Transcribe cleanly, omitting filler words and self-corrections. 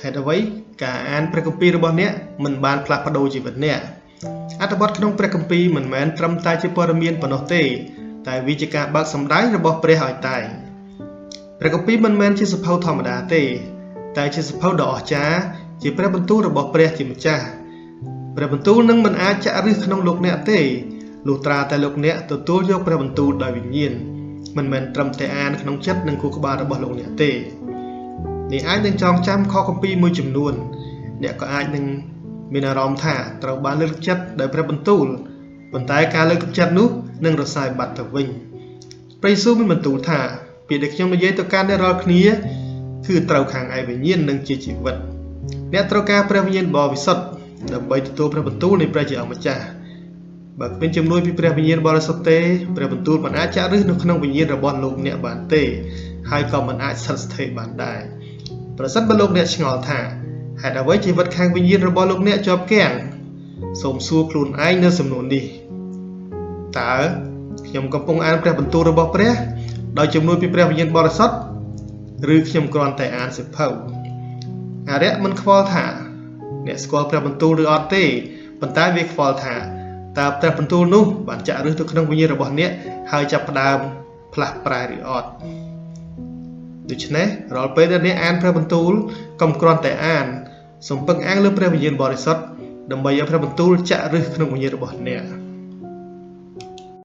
เหตุไว้การอ่านพระคัมภีร์របស់អ្នកមិនបានផ្លាស់ប្ដូរជីវិតអ្នកអត្ថបទក្នុងព្រះគម្ពីរមិនមែនត្រឹមតែជាព័ត៌មានប៉ុណ្ណោះទេតែវាជាការបើកសម្ដែងរបស់ព្រះឲ្យតែព្រះគម្ពីរមិនមែនជាសភៅធម្មតាទេតែជាសភៅដ៏អស្ចារ្យជាព្រះបន្ទូលរបស់ព្រះជាម្ចាស់ព្រះបន្ទូលនឹងមិនអាចចាក់ឫសក្នុងលោកអ្នកទេលុះត្រាតែលោកអ្នកទទួលយកព្រះបន្ទូលដោយវិញ្ញាណមិនមែនត្រឹមតែអានក្នុងចិត្តនិងខួរក្បាលរបស់លោកអ្នកទេអ្នកអាចនឹងចងចាំខគម្ពីរមួយចំនួនអ្នកក៏អាចនឹងមានអារម្មណ៍ថាត្រូវបានលើកទឹកចិត្តដោយព្រះបន្ទូលប៉ុន្តែការលើកទឹកចិត្តនោះនឹងរសាយបាត់ទៅវិញព្រះយេស៊ូវមានបន្ទូលថាពាក្យដែលខ្ញុំនិយាយទៅកាន់អ្នករាល់គ្នាគឺត្រូវខាងឯវិញ្ញាណនិងជាជីវិតអ្នកត្រូវការព្រះវិញ្ញាណបរិសុទ្ធដើម្បីទទួលព្រះបន្ទូលនៃព្រះជាអង្គម្ចាស់បើគ្មានជំនួយពីព្រះវិញ្ញាណបរិសុទ្ធទេព្រះបន្ទូលមិនអាចចាក់ឫសនៅក្នុងវិញ្ញាណរបស់លោកអ្នកបានទេហើយក៏មិនអាចស្ថិតស្ថេរបានដែរប្រសិនបើលោកអ្នកឆ្ងល់ថាហេតុអ្វីជីវិតខាងវិញ្ញាណរបស់លោកអ្នកជាប់គាំងសូមសួរខ្លួនឯងនៅសំណួរនេះតើខ្ញុំកំពុងអានព្រះបន្ទូលរបស់ព្រះដោយជំនួយពីព្រះវិញ្ញាណបរិសុទ្ធឬខ្ញុំគ្រាន់តែអានសៀវភៅអរិយមិនខ្វល់ថាអ្នកស្គាល់ព្រះបន្ទូលឬអត់ទេប៉ុន្តែវាខ្វល់ថាតើព្រះបន្ទូលនោះបានចាក់ឫសទៅក្នុងវិញ្ញាណរបស់អ្នកហើយចាប់ផ្ដើមផ្លាស់ប្រែឬអត់ដូច្នេះរាល់ពេលដែលអ្នកអានព្រះបន្ទូលកុំគ្រាន់តែអានសូមពឹងអាងលើព្រះវិញ្ញាណបរិសុទ្ធដើម្បីឲ្យព្រះបន្ទូលចាក់ឫសក្នុងវិញ្ញាណរបស់អ្នក